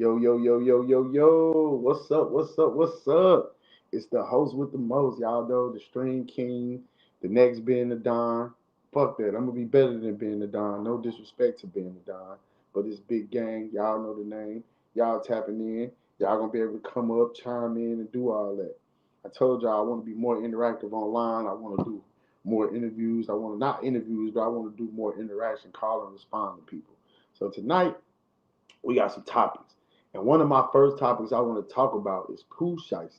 Yo, yo, yo, yo, yo, yo. What's up? What's up? What's up? It's the host with the most. Y'all know the Stream King, the next being the Don. Fuck that. I'm gonna be better than being the Don. No disrespect to being the Don. But it's big gang. Y'all know the name. Y'all tapping in. Y'all gonna be able to come up, chime in, and do all that. I told y'all I want to be more interactive online. I want to do more interviews. I want to not interviews, but I want to do more interaction, call and respond to people. So tonight we got some topics. And one of my first topics I want to talk about is Pooh Shiesty.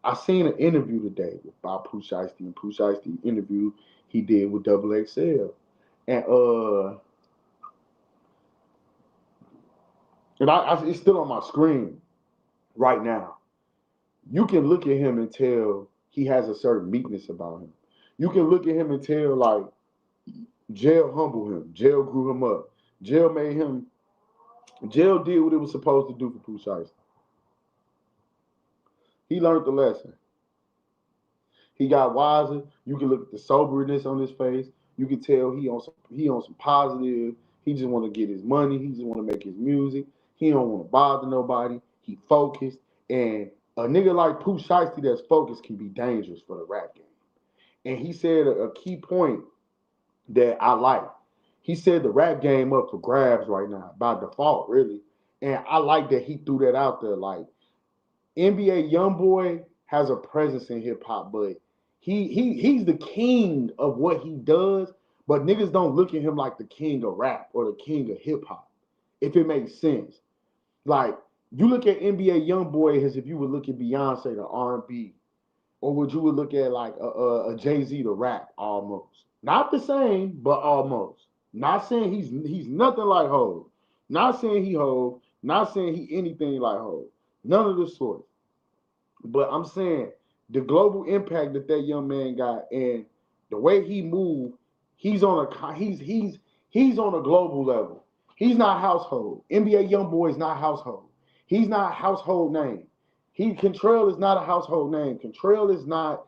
I seen an interview today about Pooh Shiesty and Pooh Shiesty interview he did with Double XL. And it's still on my screen right now. You can look at him and tell he has a certain meekness about him. You can look at him and tell like jail humbled him, jail grew him up, jail did what it was supposed to do for Pooh Shiesty. He learned the lesson. He got wiser. You can look at the soberness on his face. You can tell he on some positive. He just want to get his money. He just want to make his music. He don't want to bother nobody. He focused. And a nigga like Pooh Shiesty that's focused can be dangerous for the rap game. And he said a key point that I like. He said the rap game up for grabs right now by default, really. And I like that he threw that out there. Like NBA YoungBoy has a presence in hip hop, but he's the king of what he does. But niggas don't look at him like the king of rap or the king of hip hop, if it makes sense. Like you look at NBA YoungBoy as if you would look at Beyonce the R&B, or would you would look at like a Jay-Z the rap almost. Not the same, but almost. Not saying he's nothing like Hov. Not saying he Hov. Not saying he anything like Hov. None of the sort. But I'm saying the global impact that young man got and the way he moved, he's on a global level. He's not household. NBA YoungBoy is not household. He's not a household name. Contrell is not a household name. Contrell is not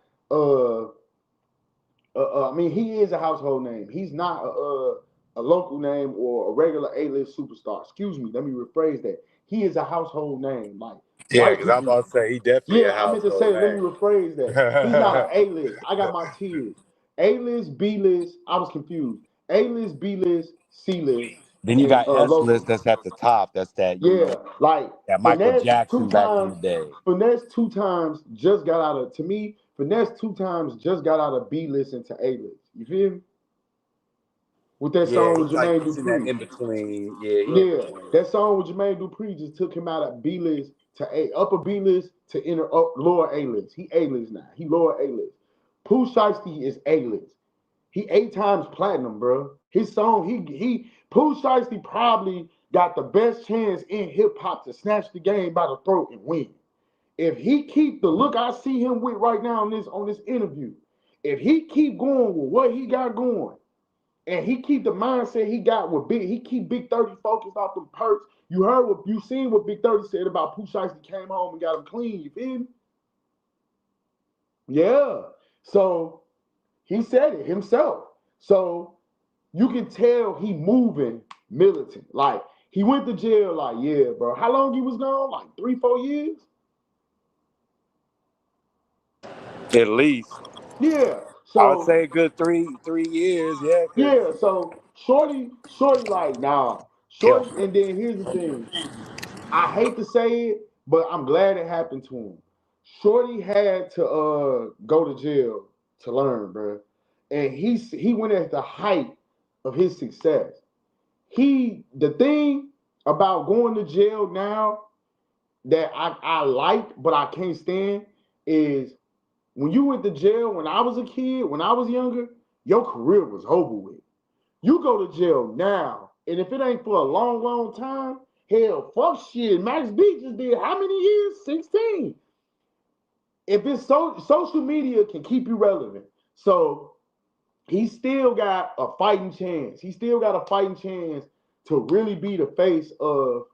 he is a household name. He's not a local name or a regular A-list superstar. Excuse me, let me rephrase that. He is a household name. Like yeah, because I'm about to say he definitely a household name. I meant to say, let me rephrase that. He's not an A-list. I got my tiers. A-list, B-list. I was confused. A-list, B-list, C-list. Then you got S-list that's at the top. That's that. That Michael Jackson back in the day. Finesse 2 times just got out of. To me, Finesse 2 times just got out of B-list into A-list. You feel me? With that song with Jermaine Dupri. In between, that song with Jermaine Dupri just took him out of B-list to upper B-list to lower A-list. He A-list now. He lower A-list. Pooh Shiesty is A-list. He 8 times platinum, bro. His song, Pooh Shiesty probably got the best chance in hip hop to snatch the game by the throat and win. If he keep the look I see him with right now on this interview, if he keep going with what he got going, and he keep the mindset he got with he keep Big 30 focused off them perks. You seen what Big 30 said about Pooh Shiesty came home and got him clean, you feel me? Yeah. So he said it himself. So you can tell he moving militant. Like he went to jail like, yeah, bro. How long he was gone? Like 3-4 years? At least. Yeah. So I would say a good 3 years, yeah. Yeah, so Shorty like, nah. Shorty, and then here's the thing. I hate to say it, but I'm glad it happened to him. Shorty had to go to jail to learn, bro. And he went at the height of his success. The thing about going to jail now that I like, but I can't stand is when you went to jail when I was a kid, when I was younger, your career was over with. You go to jail now, and if it ain't for a long, long time, hell, fuck shit. Max B just did how many years? 16. If it's social media can keep you relevant. So he still got a fighting chance. He still got a fighting chance to really be the face of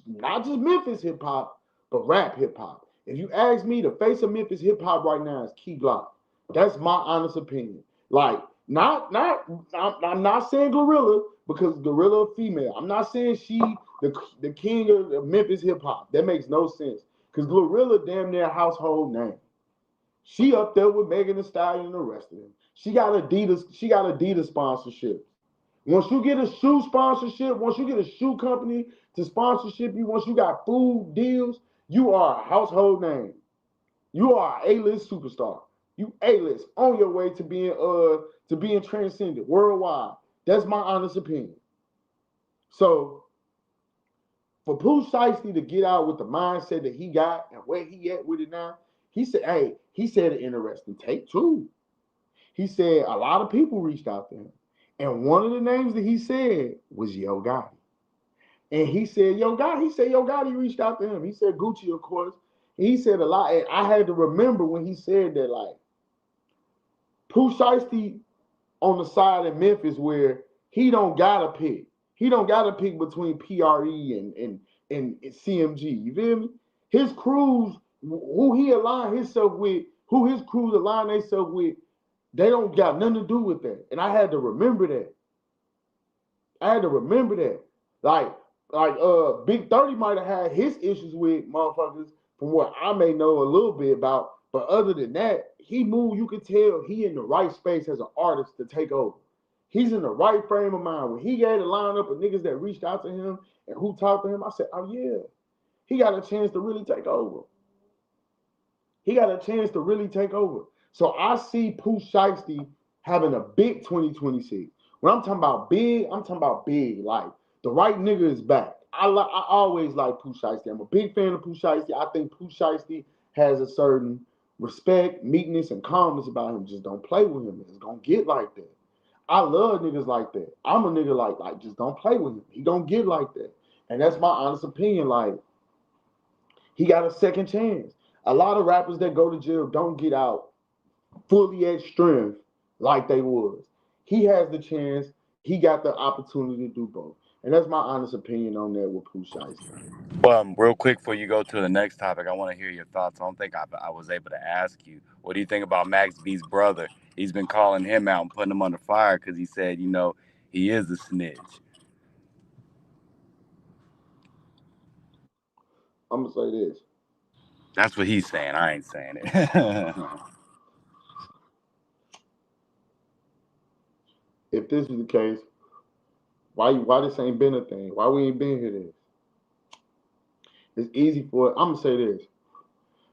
not just Memphis hip hop, but rap hip hop. If you ask me, the face of Memphis hip hop right now is Key Glock. That's my honest opinion. Like, I'm not saying Gorilla because Gorilla a female. I'm not saying she the king of Memphis hip hop. That makes no sense. Because Glorilla damn near a household name. She up there with Megan Thee Stallion and the rest of them. She got Adidas sponsorship. Once you get a shoe sponsorship, once you get a shoe company to sponsorship you, once you got food deals, you are a household name. You are an A-list superstar. You A-list on your way to being transcended worldwide. That's my honest opinion. So for Pooh Shiesty to get out with the mindset that he got and where he at with it now, he said an interesting take too. He said a lot of people reached out to him. And one of the names that he said was Yo Gotti. And he said Yo Gotti reached out to him. He said Gucci, of course. And he said a lot. And I had to remember when he said that, like, Pooh Shiesty on the side in Memphis where he don't gotta pick. He don't gotta pick between PRE and CMG. You feel me? His crews, who he aligned himself with, who his crews align themselves with, they don't got nothing to do with that. And I had to remember that. Like Big 30 might have had his issues with motherfuckers from what I may know a little bit about. But other than that, he moved, you could tell he in the right space as an artist to take over. He's in the right frame of mind. When he gave the lineup of niggas that reached out to him and who talked to him, I said, oh yeah, he got a chance to really take over. So I see Pooh Shiesty having a big 2026. When I'm talking about big, Like, the right nigga is back. I always like Pooh Shiesty. I'm a big fan of Pooh Shiesty. I think Pooh Shiesty has a certain respect, meekness, and calmness about him. Just don't play with him. It's gonna get like that. I love niggas like that. I'm a nigga like just don't play with him. He don't get like that. And that's my honest opinion. Like, he got a second chance. A lot of rappers that go to jail don't get out fully at strength like they was. He has the chance. He got the opportunity to do both. And that's my honest opinion on that with Pooh Shiesty. Real quick before you go to the next topic, I want to hear your thoughts. I don't think I was able to ask you. What do you think about Max B's brother? He's been calling him out and putting him under fire because he said, he is a snitch. I'm going to say this. That's what he's saying. I ain't saying it. If this is the case, why this ain't been a thing? Why we ain't been here this? It's easy for it. I'm going to say this.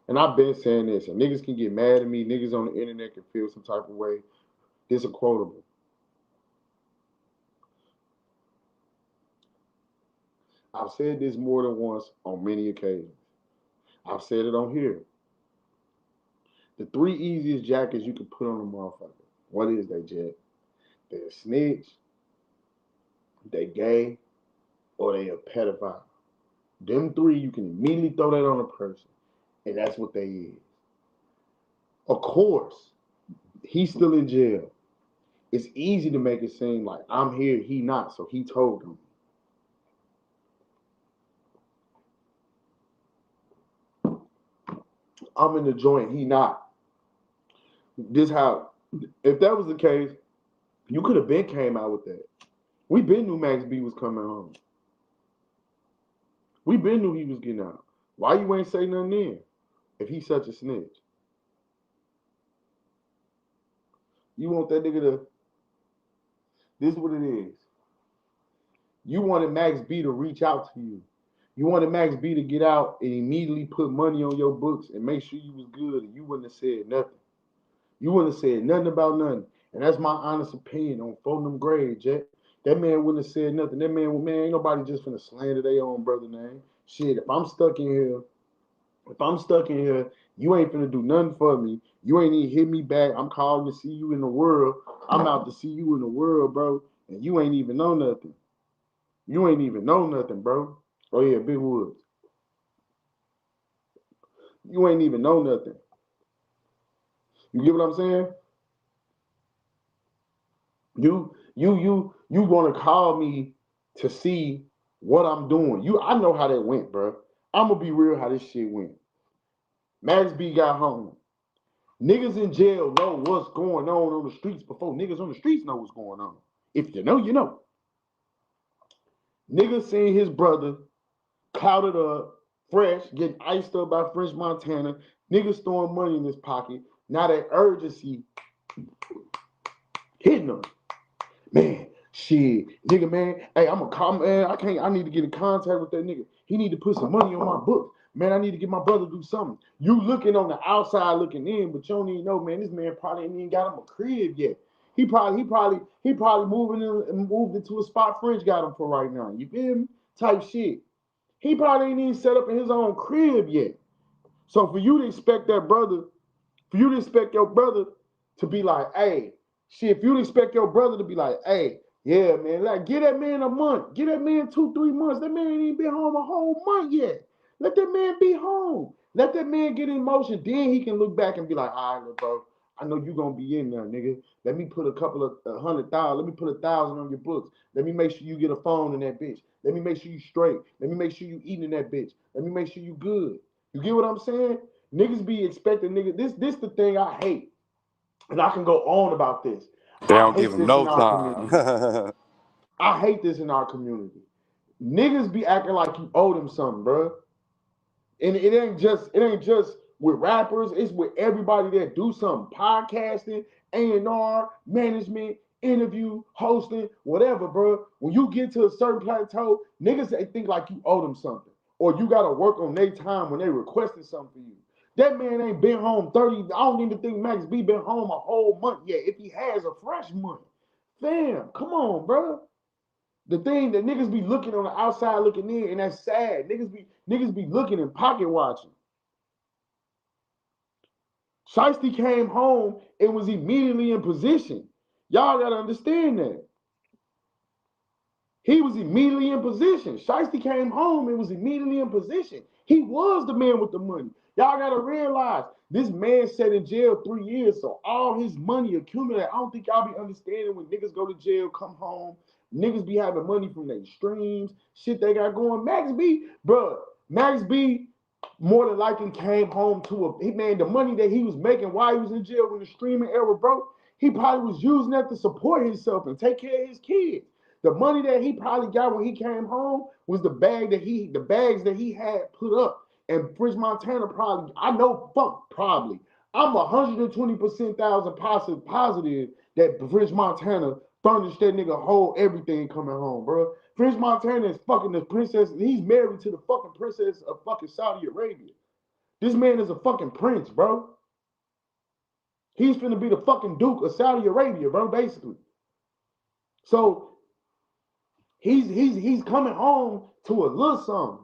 And I've been saying this. And niggas can get mad at me. Niggas on the internet can feel some type of way. This is a quotable. I've said this more than once on many occasions. I've said it on here. The 3 easiest jackets you can put on a motherfucker. What is they, Jack? They a snitch, they gay, or they a pedophile. Them 3, you can immediately throw that on a person. And that's what they is. Of course, he's still in jail. It's easy to make it seem like I'm here, he not, so he told him. I'm in the joint, he not. This how, if that was the case, you could have been came out with that. We been knew Max B was coming home. We been knew he was getting out. Why you ain't say nothing then? If he's such a snitch. You want that nigga to, this is what it is. You wanted Max B to reach out to you. You wanted Max B to get out and immediately put money on your books and make sure you was good, and you wouldn't have said nothing. You wouldn't have said nothing about nothing. And that's my honest opinion on folding them grades, Jack. That man wouldn't have said nothing. That man, ain't nobody just finna slander their own brother name. Shit, if I'm stuck in here, you ain't finna do nothing for me. You ain't even hit me back. I'm calling to see you in the world. I'm out to see you in the world, bro. And you ain't even know nothing. Bro. Oh yeah, Big Woods. You ain't even know nothing. You get what I'm saying? You gonna call me to see what I'm doing. I know how that went, bro. I'm gonna be real how this shit went. Max B got home. Niggas in jail know what's going on the streets before niggas on the streets know what's going on. If you know, you know. Nigga seen his brother clouded up, fresh, getting iced up by French Montana. Niggas throwing money in his pocket. Now that urgency hitting him. Man, shit, nigga, man. Hey, I'm a call, man. I need to get in contact with that nigga. He need to put some money on my book. Man, I need to get my brother to do something. You looking on the outside looking in, but you don't even know, man, this man probably ain't even got him a crib yet. He probably moved into a spot French got him for right now. You feel me? Type shit. He probably ain't even set up in his own crib yet. So for you to expect that brother, for you to expect your brother to be like, hey, shit, if you expect your brother to be like, hey, yeah, man, like, give that man a month. Give that man 2-3 months. That man ain't even been home a whole month yet. Let that man be home. Let that man get in motion. Then he can look back and be like, all right, bro, I know you going to be in there, nigga. Let me put a couple of 100,000. Let me put 1,000 on your books. Let me make sure you get a phone in that bitch. Let me make sure you straight. Let me make sure you eating in that bitch. Let me make sure you good. You get what I'm saying? Niggas be expecting, nigga. This the thing I hate. And I can go on about this. They I don't give hate him this in no our community. time. I hate this in our community. Niggas be acting like you owe them something, bro. And it ain't just with rappers. It's with everybody that do something. Podcasting, A&R, management, interview, hosting, whatever, bro. When you get to a certain plateau, niggas they think like you owe them something. Or you got to work on their time when they requested something for you. That man ain't been home 30. I don't even think Max B been home a whole month yet. If he has a fresh month. Fam, come on, bro. The thing that niggas be looking on the outside looking in, and that's sad. Niggas be looking and pocket watching. Shiesty came home and was immediately in position. Y'all gotta understand that. He was immediately in position. Shiesty came home and was immediately in position. He was the man with the money. Y'all gotta realize this man sat in jail 3 years, so all his money accumulated. I don't think y'all be understanding when niggas go to jail, come home, niggas be having money from their streams, shit they got going. Max B more than likely came home to the money that he was making while he was in jail when the streaming era broke, he probably was using that to support himself and take care of his kids. The money that he probably got when he came home was the bags that he had put up. And French Montana probably, I know, probably. I'm 120% positive that French Montana furnished that nigga whole everything coming home, bro. French Montana is fucking the princess. He's married to the fucking princess of fucking Saudi Arabia. This man is a fucking prince, bro. He's finna be the fucking Duke of Saudi Arabia, bro, basically. So he's coming home to a little something.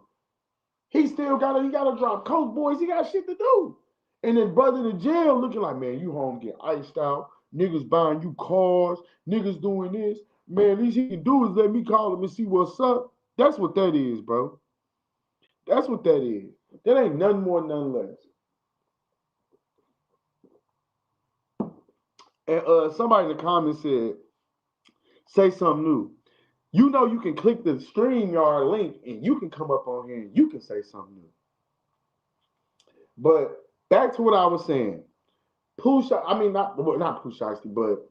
He gotta drop coke, boys. He got shit to do. And then brother in jail looking like, man, you home get iced out. Niggas buying you cars. Niggas doing this. Man, at least he can do is let me call him and see what's up. That's what that is, bro. That's what that is. That ain't nothing more, nothing less. And somebody in the comments said, say something new. You know you can click the StreamYard link and you can come up on here and you can say something new. But back to what I was saying. Pooh, not Pooh Shiesty, but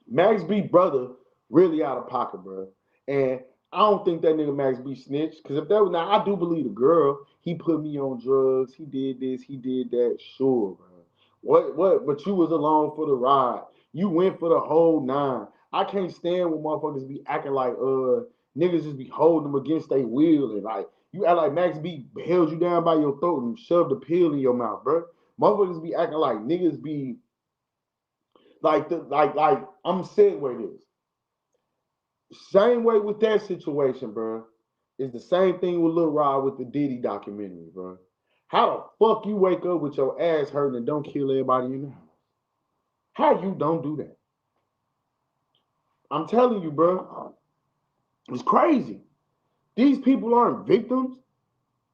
Max B brother really out of pocket, bro. And I don't think that nigga Max B snitched. Because if that was, now I do believe the girl, he put me on drugs, he did this, he did that, sure, bro. What? But you was along for the ride. You went for the whole 9. I can't stand when motherfuckers be acting like niggas just be holding them against their will and like you act like Max B held you down by your throat and shoved a pill in your mouth, bro. Motherfuckers be acting like niggas be like I'm saying where it is. Same way with that situation, bro. Is the same thing with Lil Rod with the Diddy documentary, bro. How the fuck you wake up with your ass hurting and don't kill everybody in the house? How you don't do that? I'm telling you, bro. It's crazy. These people aren't victims.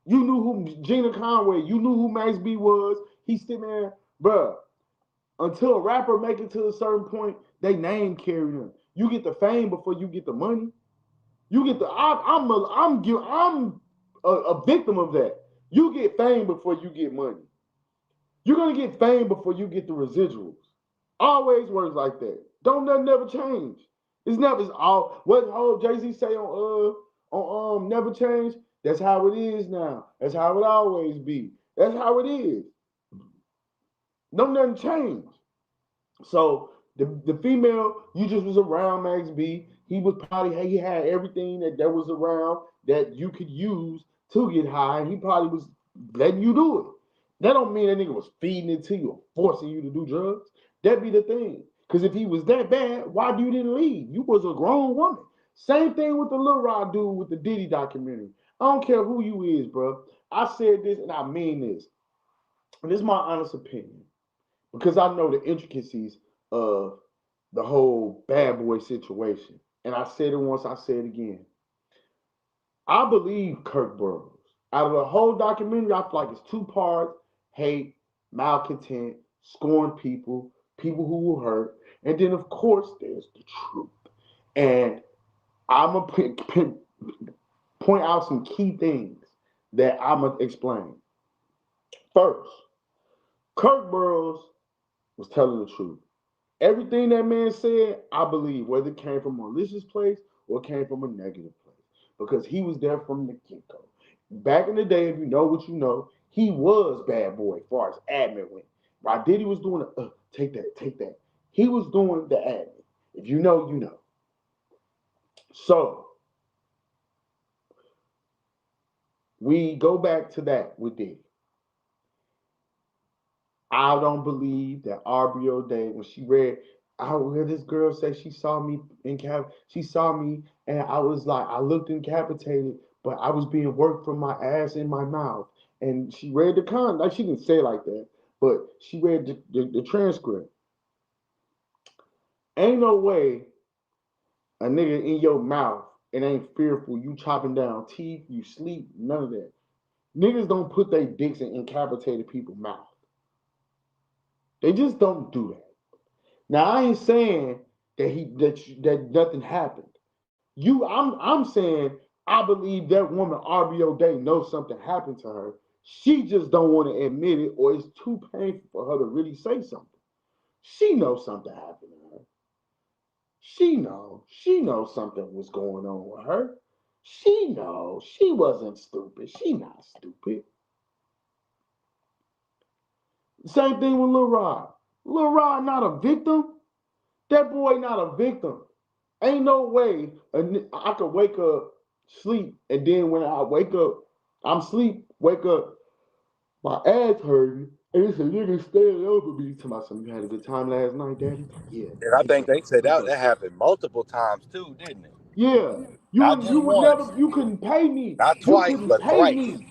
You knew who Gina Conway, you knew who Max B was. He's sitting there, bro. Until a rapper make it to a certain point, they name carry them. You get the fame before you get the money. You get the I'm a victim of that. You get fame before you get money. You're gonna get fame before you get the residuals. Always works like that. Don't nothing never change. It's all what old Jay-Z say on Never Change. That's how it is now. That's how it always be. That's how it is. No nothing changed. So the female, you just was around Max B. He was probably he had everything that was around that you could use to get high. And he probably was letting you do it. That don't mean that nigga was feeding it to you or forcing you to do drugs. That be the thing. Because if he was that bad, why you didn't leave? You was a grown woman. Same thing with the Lil Rod dude with the Diddy documentary. I don't care who you is, bro. I said this and I mean this. And this is my honest opinion. Because I know the intricacies of the whole bad boy situation. And I said it once, I say it again. I believe Kirk Burroughs. Out of the whole documentary, I feel like it's two parts: hate, malcontent, scorn people, people who were hurt, and then of course there's the truth. And I'm gonna point out some key things that I'm gonna explain. First, Kirk Burroughs was telling the truth. Everything that man said, I believe, whether it came from a malicious place or it came from a negative place, because he was there from the get-go. Back in the day, if you know what you know, he was bad boy as far as admin went. While Diddy was doing take that, take that. He was doing the admin. If you know, you know. So we go back to that with Diddy. I don't believe that RBO Day, when she read, I heard this girl say she saw me she saw me and I was like, I looked incapacitated, but I was being worked from my ass in my mouth. And she read the like she didn't say it like that, but she read the transcript. Ain't no way a nigga in your mouth, it ain't fearful, you chopping down teeth, you sleep, none of that. Niggas don't put their dicks in incapacitated people's mouth. They just don't do that. Now I ain't saying that nothing happened. I'm saying I believe that woman RBO Day knows something happened to her. She just don't want to admit it, or it's too painful for her to really say something. She knows something happened to her. She knows something was going on with her. She knows she wasn't stupid. She not stupid. Same thing with Lil Rod. Lil Rod not a victim. That boy not a victim. Ain't no way I could wake up, sleep, and then when I wake up, I'm asleep, wake up, my ass hurting, and it's a nigga standing over me to my son. You had a good time last night, Daddy? Yeah. And I think they said that happened multiple times too, didn't it? Yeah. Not just once, You couldn't pay me. not You twice, couldn't but pay thrice. me.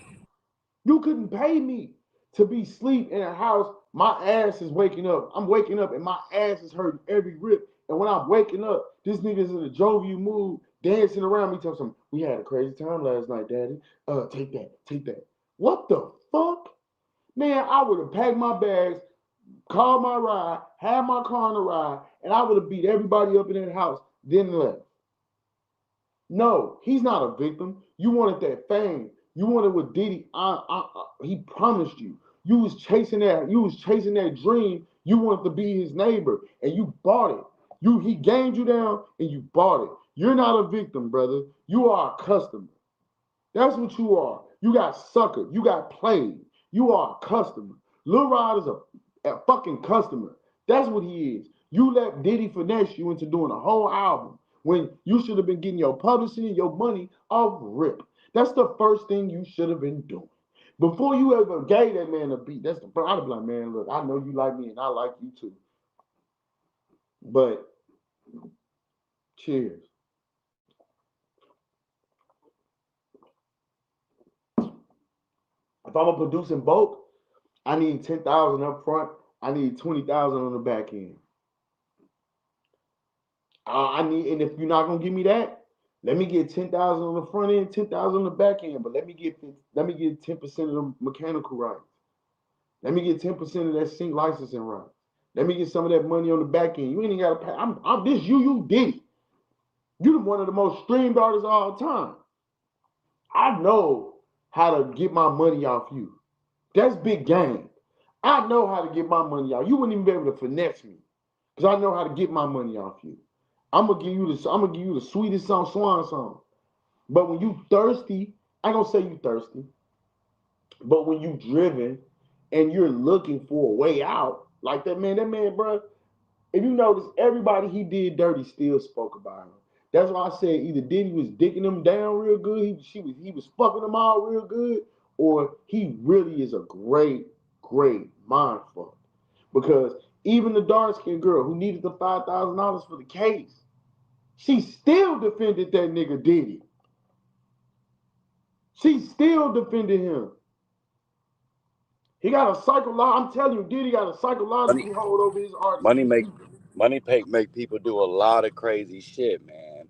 You couldn't pay me to be asleep in a house. My ass is waking up. I'm waking up and my ass is hurting every rip. And when I'm waking up, this nigga's in a jovial mood, dancing around me, telling me, we had a crazy time last night, Daddy. Take that, take that. What the fuck? Man, I would have packed my bags, called my ride, had my car on the ride, and I would have beat everybody up in that house, then left. No, he's not a victim. You wanted that fame. You wanted what Diddy. He promised you. You was chasing that. You was chasing that dream. You wanted to be his neighbor, and you bought it. He gamed you down, and you bought it. You're not a victim, brother. You are a customer. That's what you are. You got suckered. You got played. You are a customer. Lil Rod is a fucking customer. That's what he is. You let Diddy finesse you into doing a whole album when you should have been getting your publishing and your money off rip. That's the first thing you should have been doing. Before you ever gave that man a beat, I'd be like, man, look, I know you like me and I like you too. But cheers. If I'm a produce in bulk, I need 10,000 up front. I need 20,000 on the back end. And if you're not gonna give me that, let me get 10,000 on the front end, 10,000 on the back end. But let me get 10% of the mechanical rights. Let me get 10% of that sync licensing rights. Let me get some of that money on the back end. You ain't even gotta pay. I'm this you did it. You're one of the most streamed artists of all time. I know how to get my money off you. That's big game. I know how to get my money off. You wouldn't even be able to finesse me, because I know how to get my money off you. I'm gonna give you the sweetest song, swan song. But when you thirsty, I don't say you thirsty, but when you driven and you're looking for a way out, like that man, bro. If you notice, everybody he did dirty still spoke about him. That's why I said either Diddy was dicking them down real good, he was fucking them all real good, or he really is a great mind fuck. Because even the dark skinned girl who needed the $5,000 for the case, she still defended that nigga Diddy. She still defended him. He got a I'm telling you, Diddy got a Money, psychological hold over his artists. money make people do a lot of crazy shit, man.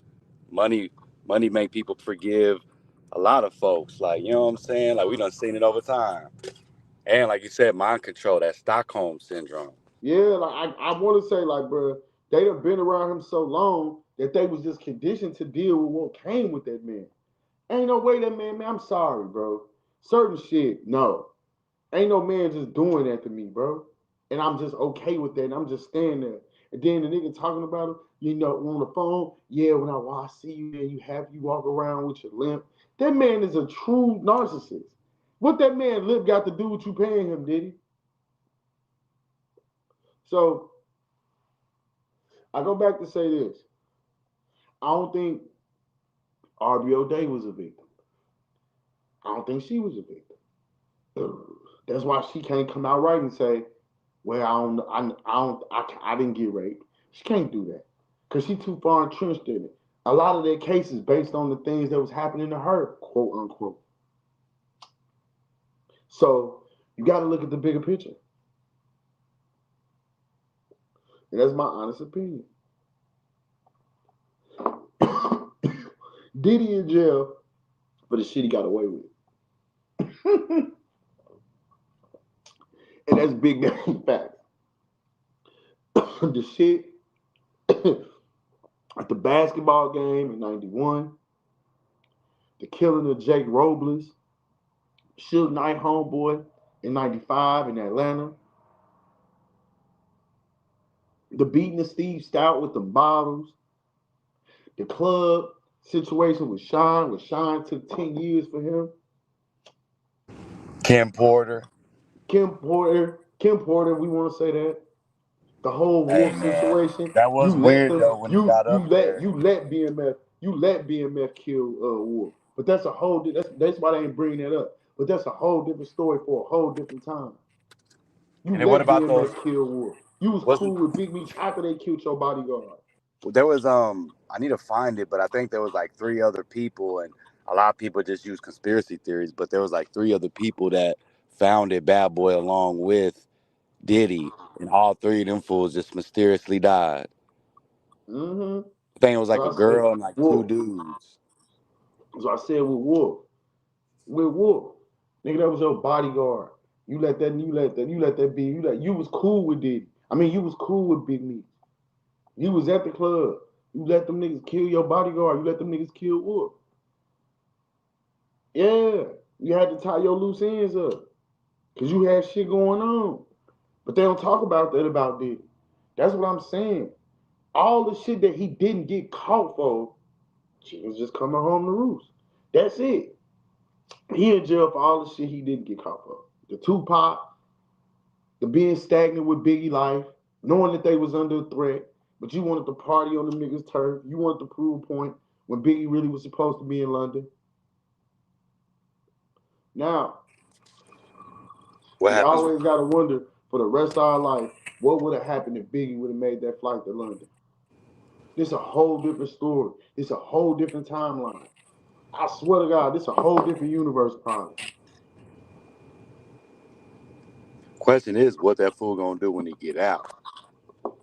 Money, money make people forgive a lot of folks. Like, you know what I'm saying? Like, we done seen it over time. And like you said, mind control, that Stockholm syndrome. Yeah, like I want to say, like, bro, they done been around him so long that they was just conditioned to deal with what came with that man. Ain't no way that man, I'm sorry, bro. Certain shit, no. Ain't no man just doing that to me, bro. And I'm just okay with that. And I'm just standing there. And then the nigga talking about him, on the phone, yeah, when I see you there, you walk around with your limp. That man is a true narcissist. What that man lip got to do with you paying him, did he? So I go back to say this. I don't think RBO Day was a victim. I don't think she was a victim. That's why she can't come out right and say, "Well, I didn't get raped." She can't do that because she too far entrenched in it. A lot of their cases based on the things that was happening to her, quote unquote. So you got to look at the bigger picture, and that's my honest opinion. Diddy in jail for the shit he got away with. And that's big damn fact. The shit at the basketball game in 91, the killing of Jake Robles, Suge Knight homeboy in 95 in Atlanta, the beating of Steve Stout with the bottles, the club situation with Sean took 10 years for him. Kim Porter. Kim Porter, we want to say that. The whole Hey Wolf man, situation. that was You let weird them. though when he got up there. You let BMF kill Wolf. But that's a whole. That's why they ain't bringing that up. But that's a whole different story for a whole different time. You And then what let about those? BMF kill Wolf. You was Wasn't cool with Big Meech after they killed your bodyguard. there was I need to find it, but I think there was like three other people, and a lot of people just use conspiracy theories, but there was like three other people that founded Bad Boy along with Diddy, and all three of them fools just mysteriously died. Mm-hmm. I think it was like a So I said, girl and like two Wolf. dudes. So I said with Wolf. With Wolf. Nigga, that was your bodyguard. You let that be. You was cool with Diddy. I mean, you was cool with Big Meech. You was at the club. You let them niggas kill your bodyguard. You let them niggas kill Wolf. Yeah. You had to tie your loose ends up. Cause you had shit going on. But they don't talk about that about Diddy. That's what I'm saying. All the shit that he didn't get caught for, she was just coming home to roost. That's it. He in jail for all the shit he didn't get caught for. The Tupac, the being stagnant with Biggie life, knowing that they was under threat, but you wanted to party on them niggas' turf. You wanted to prove a point when Biggie really was supposed to be in London. Now, What we happens? always gotta wonder for the rest of our life, what would have happened if Biggie would have made that flight to London? This a whole different story. It's a whole different timeline. I swear to God, this a whole different universe probably. Question is, what that fool gonna do when he get out?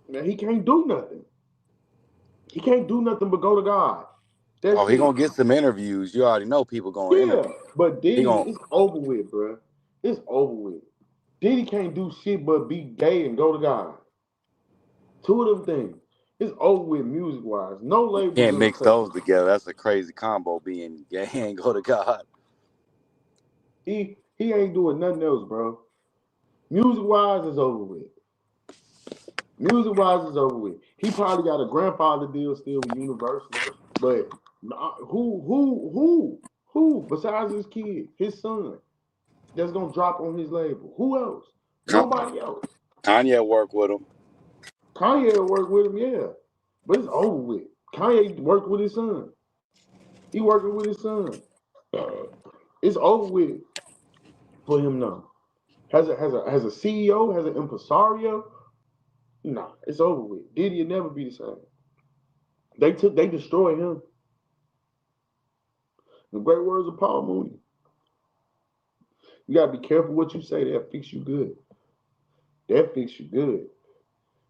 Man, he can't do nothing. He can't do nothing but go to God. Oh, That's he it. gonna get some interviews. You already know people gonna Yeah, interview. but He Diddy, gonna it's over with, bro. It's over with. Diddy can't do shit but be gay and go to God. Two of them things. It's over with music wise. No label can't gonna mix touch those him. together. That's a crazy combo. Being gay and go to God. He ain't doing nothing else, bro. Music wise is over with. Music wise is over with. He probably got a grandfather deal still with Universal. But who besides his kid, his son, that's gonna drop on his label? Who else? Nobody else. Kanye worked with him. Kanye will work with him, yeah, but it's over with. Kanye worked with his son. He working with his son. It's over with for him now. Has a CEO, has an impresario. Nah, it's over with. Diddy will never be the same. They destroyed him. The great words of Paul Mooney. You gotta be careful what you say. That fix you good. That fix you good.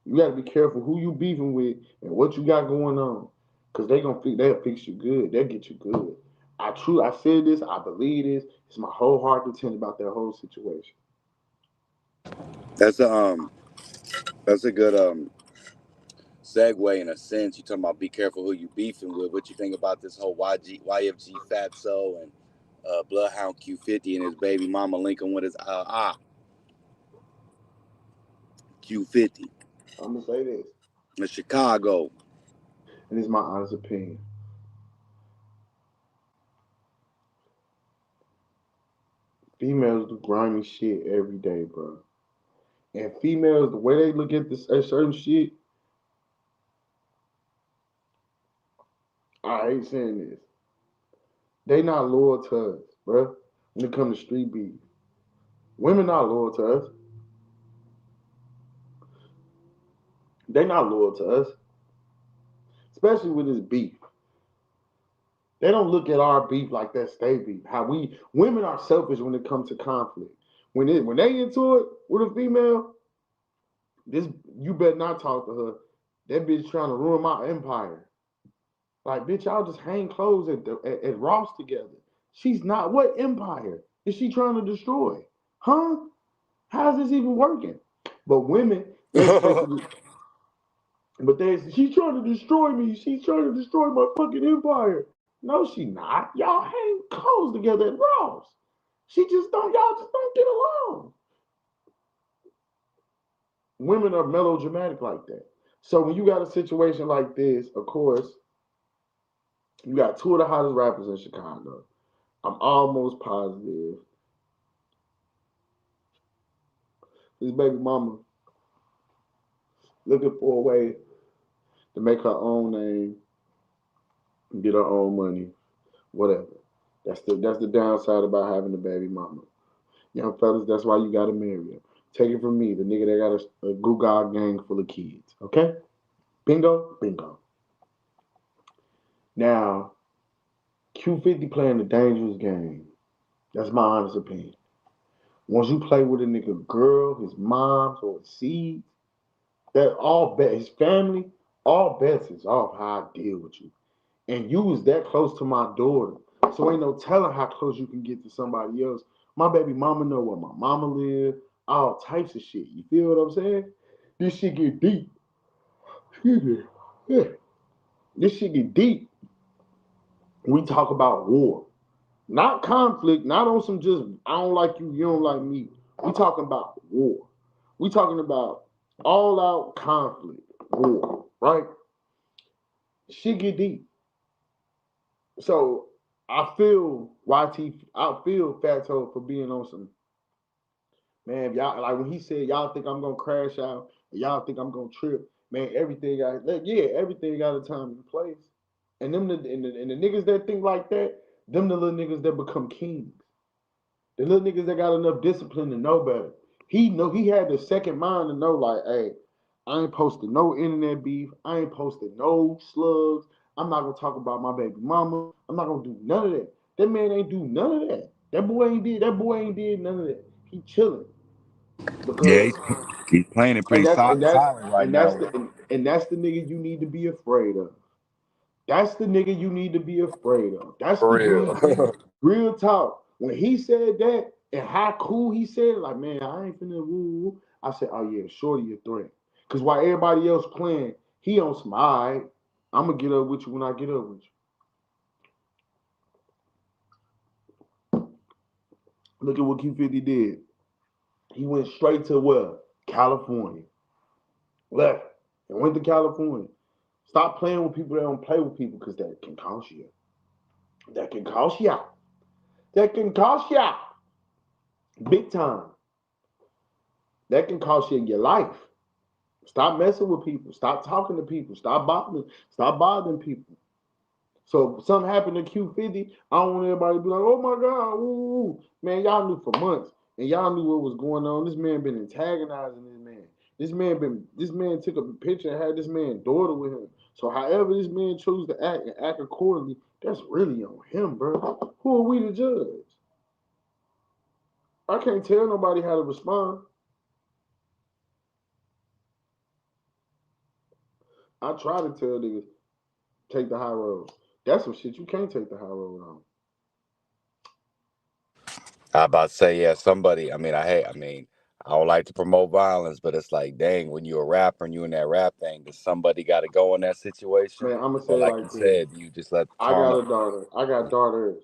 You gotta be careful who you beefing with and what you got going on, cause they'll fix you good. They'll get you good. I said this. I believe this. It's my whole heart content about that whole situation. That's a good segue in a sense. You talking about be careful who you beefing with. What you think about this whole YFG Fatso and Bloodhound Q50 and his baby mama linking with his Q50 I'm gonna say this, in Chicago. and it's my honest opinion. Females do grimy shit every day, bro. And females, the way they look at this at certain shit, I hate saying this. They not loyal to us, bro. When it comes to street beef, women not loyal to us. They not loyal to us, especially with this beef. They don't look at our beef like that's their beef. How we women are selfish when it comes to conflict. When they into it with a female, this you better not talk to her. That bitch trying to ruin my empire. Like, bitch, y'all just hang clothes at Ross together. She's not. What empire is she trying to destroy? Huh? How's this even working? But women, they expect to, she's trying to destroy me. She's trying to destroy my fucking empire. No, she not. Y'all hang clothes together at Ross. Y'all just don't get along. Women are melodramatic like that. So when you got a situation like this, of course, you got two of the hottest rappers in Chicago. I'm almost positive this baby mama looking for a way to make her own name, get her own money, whatever. That's the downside about having a baby mama. Young fellas, that's why you gotta marry her. Take it from me, the nigga that got a Google gang full of kids. Okay? Bingo, bingo. Now, Q50 playing a dangerous game. That's my honest opinion. Once you play with a nigga girl, his moms, or his seeds, that all bet his family, all bets is off how I deal with you. And you was that close to my daughter. So ain't no telling how close you can get to somebody else. My baby mama know where my mama live, all types of shit. You feel what I'm saying? This shit get deep. Excuse me. Yeah. This shit get deep. We talk about war. Not conflict, not on some just I don't like you, you don't like me. We talking about war. We talking about all out conflict, war, right? Shit get deep. So I feel I feel Fatso for being on some man. Y'all like when he said y'all think I'm gonna crash out, y'all think I'm gonna trip. Man, everything got a time and place. And the niggas that think like that, them the little niggas that become kings. The little niggas that got enough discipline to know better. He had the second mind to know like, hey, I ain't posting no internet beef. I ain't posting no slugs. I'm not gonna talk about my baby mama. I'm not gonna do none of that. That man ain't do none of that. That boy ain't did none of that. He chilling Yeah, because he's playing it and pretty that's and that's solid right and that's now. the that's the nigga you need to be afraid of. That's the nigga you need to be afraid of. That's For the real. real talk. When he said that and how cool he said it, like, man, I ain't finna woo. I said, oh yeah, shorty a threat. Cause while everybody else playing, he on some, all right, I'm gonna get up with you when I get up with you. Look at what Q50 did. He went straight to where? California. Left and went to California. Stop playing with people that don't play with people because that can cost you. That can cost you. That can cost you. Big time. That can cost you your life. Stop messing with people. Stop talking to people. Stop bothering people. So if something happened to Q50, I don't want everybody to be like, oh my God, ooh. Man, y'all knew for months. And y'all knew what was going on. This man been antagonizing this man. This man took a picture and had this man's daughter with him. So however this man chose to act and act accordingly, that's really on him, bro. Who are we to judge? I can't tell nobody how to respond. I try to tell niggas, take the high road. That's some shit you can't take the high road on. I about to say, yeah, somebody. I don't like to promote violence, but it's like, dang, when you're a rapper and you in that rap thing, does somebody got to go in that situation? Man, I'm gonna Or say it like you like this. said, you just let the I got karma. a daughter. I got daughters.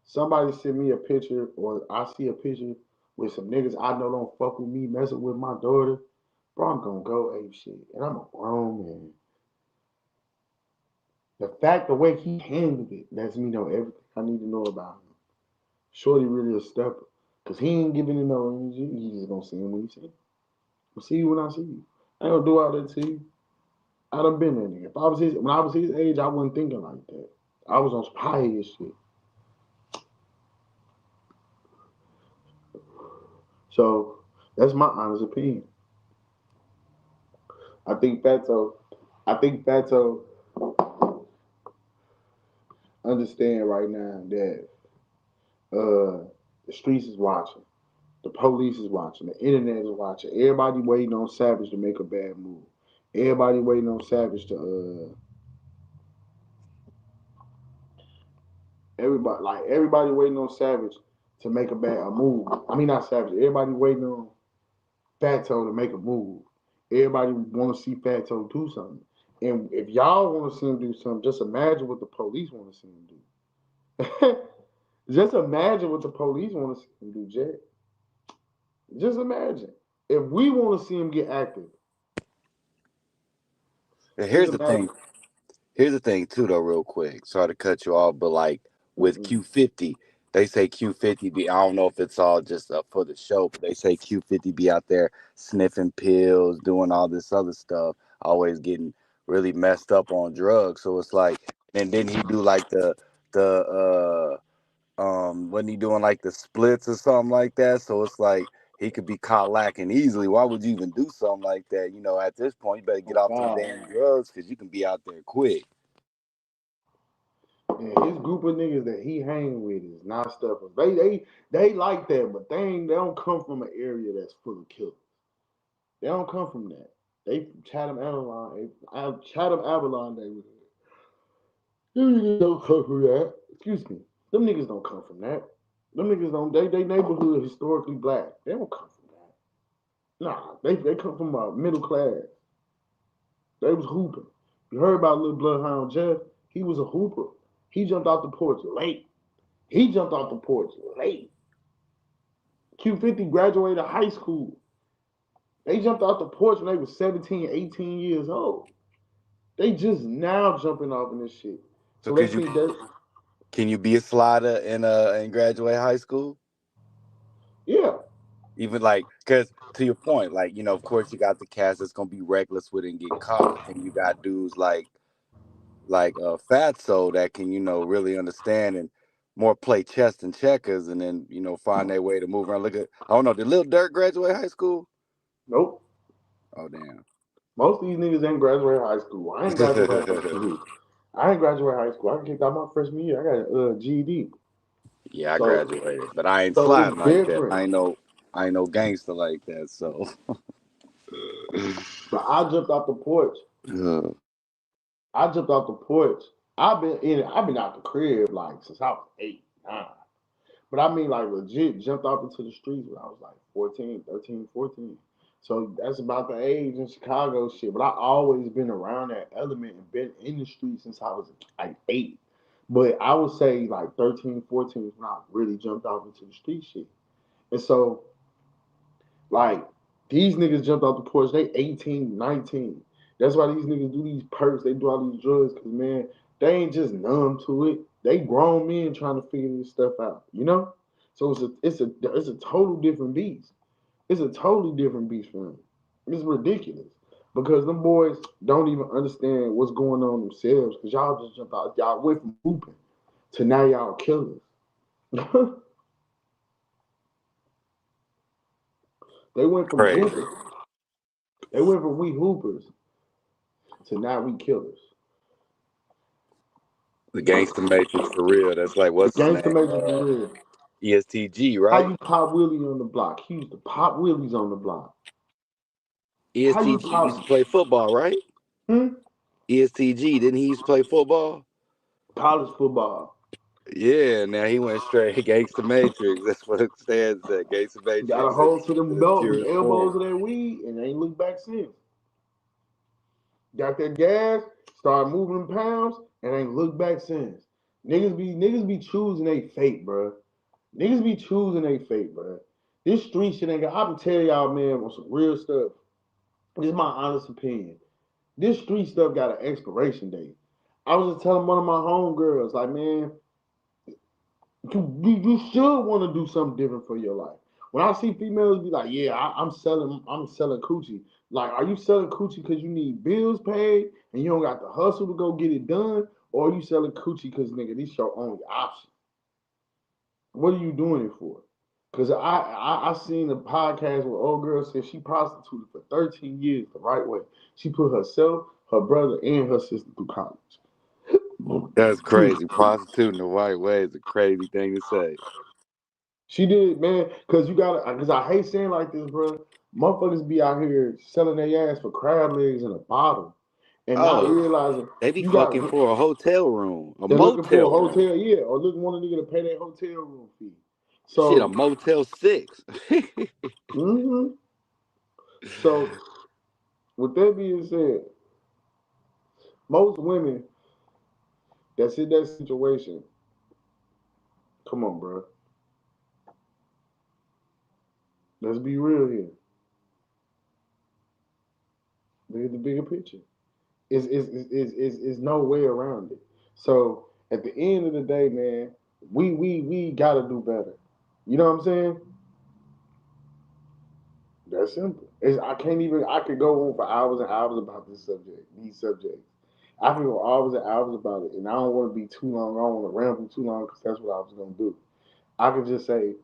Somebody send me a picture, or I see a picture with some niggas I know don't fuck with me, messing with my daughter. Bro, I'm gonna go ape shit, and I'm a grown man. The way he handled it lets me know everything I need to know about him. Shorty really a stepper, cause he ain't giving it no energy. He just gonna see him when he see him. I'll see you when I see you. I ain't gonna do all that to you. I done been that nigga. If I was when I was his age, I wasn't thinking like that. I was on some pie shit. So that's my honest opinion. I think Fatso, I think Fatso understand right now that the streets is watching, the police is watching, the internet is watching. Everybody waiting on Savage to make a bad move. Everybody waiting on Savage to everybody waiting on Savage to make a move. I mean not Savage. Everybody waiting on Fatso to make a move. Everybody want to see Fatso do something. And if y'all want to see him do something, just imagine what the police want to see him do. Just imagine what the police want to see him do, Jay. Just imagine. If we want to see him get active, And just here's the thing. imagine. Here's the thing too, though, real quick. Sorry to cut you off, but like with Mm-mm. Q50, they say Q50 be. I don't know if it's all just for the show, but they say Q50 be out there sniffing pills, doing all this other stuff, always getting really messed up on drugs. So it's like, and then he do like the wasn't he doing like the splits or something like that? So it's like he could be caught lacking easily. Why would you even do something like that? You know, at this point, you better get Oh off them God. damn drugs because you can be out there quick. And his group of niggas that he hang with is not stuffers. They like that, but they don't come from an area that's full of killers. They don't come from that. They Chatham Avalon, Chatham Avalon neighborhood. Them niggas don't come from that. Excuse me. Them niggas don't come from that. Them niggas don't. They neighborhood historically black. They don't come from that. Nah, they come from a middle class. They was hooping. You heard about little Bloodhound Jeff? He was a hooper. He jumped off the porch late. He jumped off the porch late. Q50 graduated high school. They jumped off the porch when they was 17, 18 years old. They just now jumping off in this shit. So So they could you think that, can you be a slider and graduate high school? yeah, Even like, because to your point, like, of course you got the cast that's gonna be reckless with it and get caught, but then you got dudes like Fatso that can really understand and more play chess and checkers, and then find their way to move around. Look at, I don't know, did Lil Durk graduate high school? nope. Oh damn. Most of these niggas ain't graduate high school. I ain't graduate high school. I ain't graduate high school. I got kicked out my freshman year. I got a GED. Yeah, I So graduated, but I ain't so sliding it's like that. different. I ain't no gangster like that. So But I jumped off the porch. uh, I jumped off the porch. I've been out the crib like since I was 8, 9. But I mean like legit jumped off into the streets when I was like 14, 13, 14. So that's about the age in Chicago shit. But I always been around that element and been in the street since I was like 8. But I would say like 13, 14 is when I really jumped off into the street shit. And so like these niggas jumped off the porch, they 18, 19. That's why these niggas do these perks. They do all these drugs because, man, they ain't just numb to it. They grown men trying to figure this stuff out, you know? So it's a total different beast. It's a totally different beast for them. It's ridiculous because them boys don't even understand what's going on themselves because y'all just jumped out. Y'all went from hooping to now y'all killers. They went from Crazy. hooping. They went from we hoopers to now we killers. The gangster matrix for real. That's like The what's his gangster name? matrix for real. ESTG, How right? you pop wheelie on the block? He used to pop wheelies on the block. How you ESTG used to pop? play football, right? Hmm? ESTG, didn't he used to play football? College football. Yeah, now he went straight gangster matrix. That's what it stands at. Gangster Got a matrix hold to them in its belt, them purest elbows form. of that weed, and ain't looked back since. Got that gas, started moving them pounds, and ain't looked back since. Niggas be choosing a fate, bro. Niggas be choosing a fate, bro. This street shit ain't got. I can tell y'all, man, on some real stuff. This is my honest opinion. This street stuff got an expiration date. I was just telling one of my homegirls, like, man, you should want to do something different for your life. When I see females be like, yeah, I'm selling coochie. Like, are you selling coochie because you need bills paid and you don't got the hustle to go get it done, or are you selling coochie because nigga, this your only option? What are you doing it for? Because I seen a podcast where old girl said she prostituted for 13 years the right way. She put herself, her brother, and her sister through college. That's crazy. Prostituting the right way is a crazy thing to say. She did, man, because you gotta, because I hate saying like this, bro. Motherfuckers be out here selling their ass for crab legs in a bottle and not Oh, realizing they be you got, fucking for a hotel room, a they're looking for a motel room. hotel, yeah, or looking want a nigga to pay their hotel room fee. Shit, a So, Motel 6. hmm so with that being said, most women that's in that situation, come on, bro, let's be real here. Look at the bigger picture. Is no way around it. So at the end of the day, man, we gotta do better. You know what I'm saying? That's simple. I can't even. I could go on for hours and hours about this subject, these subjects. I can go hours and hours about it, and I don't want to be too long. I don't want to ramble too long because that's what I was gonna do. I could just say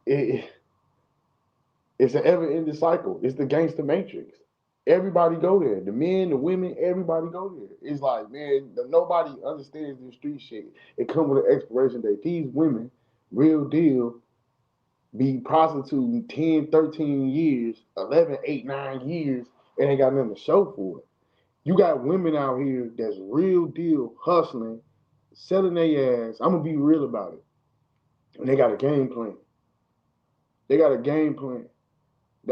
it, it's an ever-ending cycle. It's the gangster matrix. Everybody go there. The men, the women, everybody go there. It's like, man, nobody understands this street shit. It comes with an expiration date. These women, real deal, be prostituting 10, 13 years, 11, 8, 9 years, and ain't got nothing to show for it. You got women out here that's real deal hustling, selling their ass. I'm going to be real about it. And they got a game plan. They got a game plan.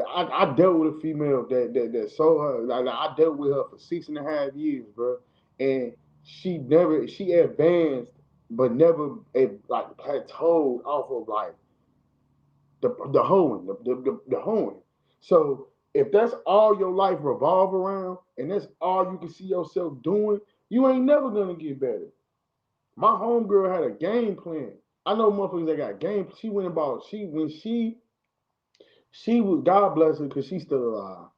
I dealt with a female that sold her. Like I dealt with her for 6.5 years, bro, and she advanced, but never like plateaued off of like the hoeing, the hoeing. So if that's all your life revolve around, and that's all you can see yourself doing, you ain't never gonna get better. My homegirl had a game plan. I know motherfuckers that got game. She went about she was God bless her because she's still alive.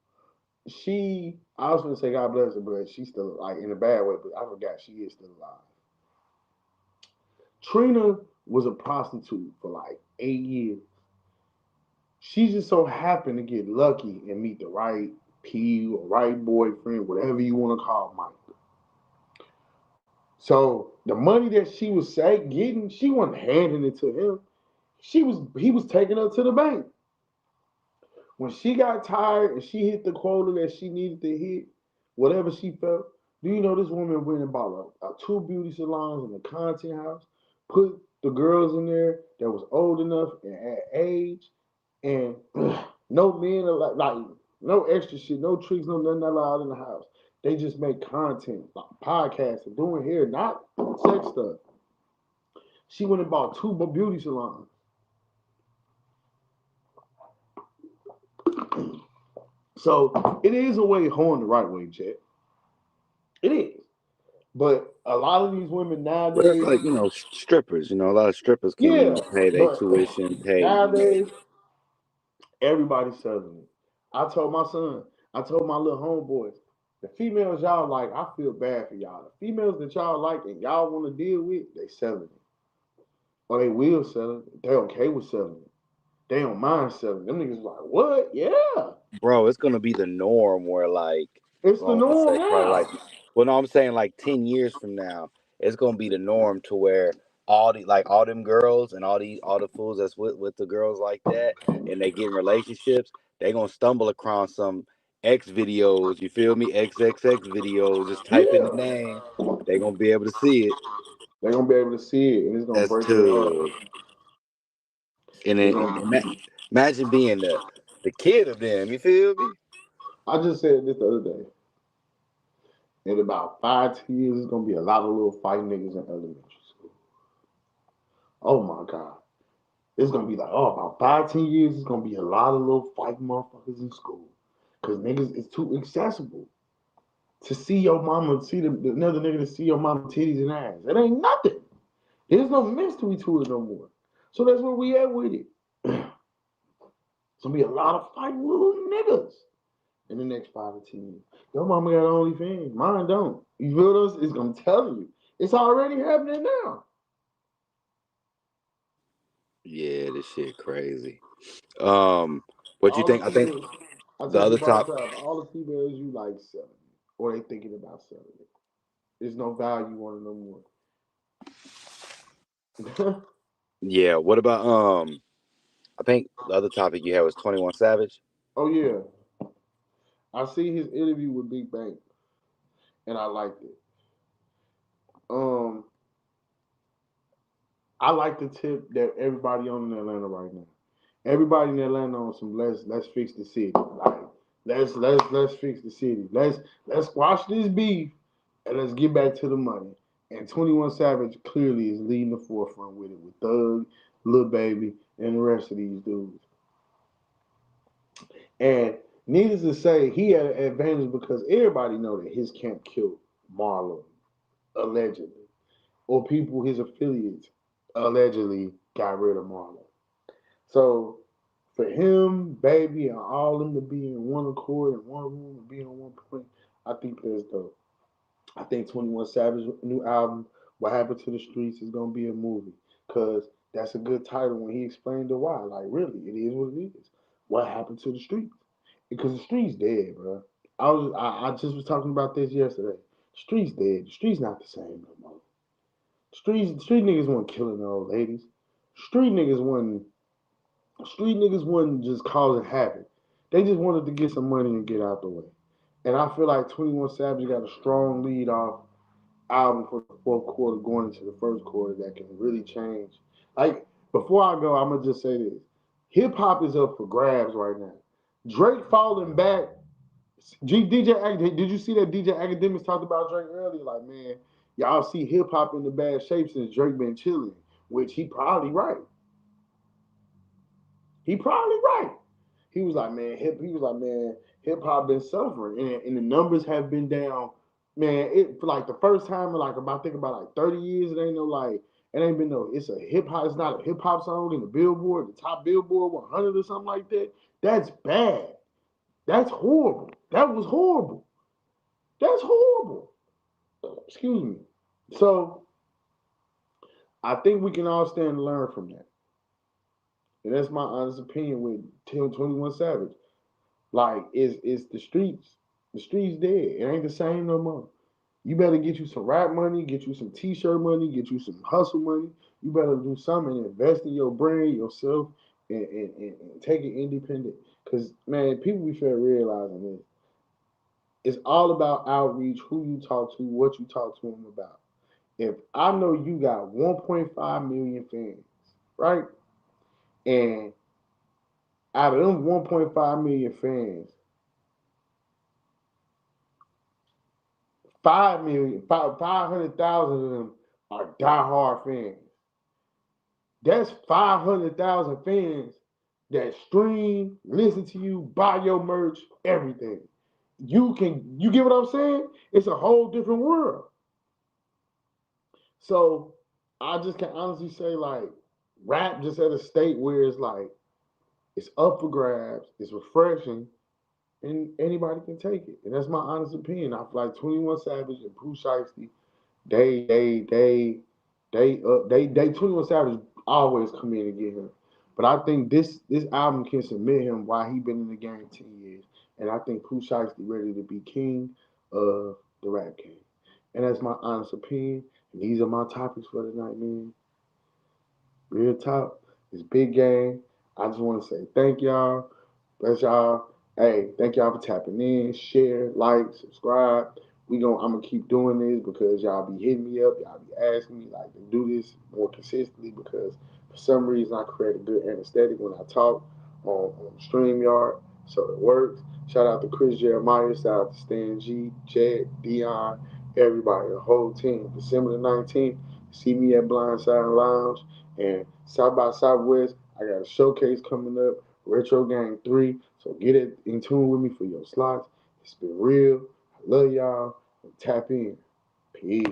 I was gonna say God bless her, but she's still like in a bad way. But I forgot she is still alive. Trina was a prostitute for like 8 years. She just so happened to get lucky and meet the right P or right boyfriend, whatever you want to call Mike. So the money that she was getting, she wasn't handing it to him. He was taking her to the bank. When she got tired and she hit the quota that she needed to hit, whatever she felt, do you know this woman went and bought two beauty salons and a content house, put the girls in there that was old enough and at age, and no men like no extra shit, no tricks, no nothing allowed in the house. They just make content, like podcasts and doing hair, not sex stuff. She went and bought two beauty salons. So it is a way hoeing the right way, Chet. It is. But a lot of these women But that's nowadays, like, strippers. A lot of strippers can, yeah, pay their but tuition, pay. nowadays everybody's selling it. I told my son, I told my little homeboys, the females y'all like, I feel bad for y'all. The females that y'all like and y'all want to deal with, they selling it. Or they will sell it. They okay with selling it. They don't mind selling it. Them niggas like, what? Yeah. Bro, it's gonna be the norm where like, It's the well, I norm say probably now. like, well, no, I'm saying like 10 years from now, it's gonna be the norm to where all them girls and all the fools that's with the girls like that, and they get in relationships, they gonna stumble across some X videos. You feel me? XXX videos. Just type in the Yeah. name, they gonna be able to see it. They're gonna be able to see it and it's gonna That's break their heart. too. And It's then gonna, imagine being the kid of them. You feel me? I just said this the other day. In about 5, 10 years, it's gonna be a lot of little fight niggas in elementary school. Oh my God. It's gonna be like, oh, about 5, 10 years, it's gonna be a lot of little fight motherfuckers in school. Cause niggas is too accessible to see your mama, see another nigga to see your mama titties and ass. It ain't nothing. There's no mystery to it no more. So that's where we at with it. It's gonna be a lot of fighting little niggas in the next 5 to 10 years. Your mama got OnlyFans, mine don't. You feel us? It's gonna tell you. It's already happening now. Yeah, this shit crazy. What you All think? the I think females, I the tell you other about top. time, all the females you like selling it, or they thinking about selling it. There's no value on it no more. Yeah. What about I think the other topic you had was 21 Savage. Oh yeah, I see his interview with Big Bang, and I liked it. Um, I like the tip that everybody on in Atlanta right now. Everybody in Atlanta on some let's fix the city. Like let's fix the city. Let's squash this beef and let's get back to the money. And 21 Savage clearly is leading the forefront with it with Thug, Lil Baby, and the rest of these dudes. And needless to say, he had an advantage because everybody know that his camp killed Marlon allegedly, or people his affiliates allegedly got rid of Marlon. So for him, Baby, and all them to be in one accord in one room and be on one point, I think that's dope. I think 21 Savage new album, What Happened to the Streets, is gonna be a movie. Cause that's a good title when he explained the why. Like really, it is what it is. What happened to the streets? Because the streets dead, bro. I just was talking about this yesterday. The streets dead. The streets not the same no more. Street niggas weren't killing the old ladies. Street niggas wasn't Street niggas wasn't just causing havoc. They just wanted to get some money and get out the way. And I feel like 21 Savage got a strong lead off album for the fourth quarter going into the first quarter that can really change. Like, before I go, I'm going to just say this. Hip hop is up for grabs right now. Drake falling back. Did you see that DJ Academics talked about Drake earlier? Like, man, y'all see hip hop in the bad shape since Drake been chilling, which he probably right. He probably right. He was like, man, hip hop been suffering, and the numbers have been down. Man, it for like the first time in like about think about like 30 years, it ain't no like it ain't been no. It's a hip hop. It's not a hip hop song in the Billboard, the top Billboard 100 or something like that. That's bad. That's horrible. That was horrible. That's horrible. Excuse me. So I think we can all stand and learn from that, and that's my honest opinion with 21 Savage. Like it's the streets dead. It ain't the same no more. You better get you some rap money, get you some t-shirt money, get you some hustle money. You better do something and invest in your brand, yourself, and take it independent. Cause man, people be fair realizing this. It's all about outreach, who you talk to, what you talk to them about. If I know you got 1.5 million fans, right? And out of them 1.5 million fans, 5 million, 500,000 of them are diehard fans. That's 500,000 fans that stream, listen to you, buy your merch, everything. You get what I'm saying? It's a whole different world. So I just can honestly say like rap just at a state where it's like it's up for grabs, it's refreshing, and anybody can take it. And that's my honest opinion. I feel like 21 Savage and Pooh Shiesty, they they they they 21 Savage always come in and get him. But I think this album can submit him while he been in the game 10 years. And I think Pooh Shiesty ready to be king of the rap game. And that's my honest opinion. And these are my topics for tonight, man. Real talk. It's big game. I just want to say thank y'all. Bless y'all. Hey, thank y'all for tapping in. Share, like, subscribe. I'm gonna keep doing this because y'all be hitting me up. Y'all be asking me like to do this more consistently because for some reason I create a good anesthetic when I talk on StreamYard. So it works. Shout out to Chris Jeremiah. Shout out to Stan G, Jed, Dion, everybody, the whole team. December the 19th, see me at Blindside Lounge. And South by Southwest, I got a showcase coming up, Retro Gang 3. So get it in tune with me for your slots. It's been real. I love y'all. Tap in. Peace.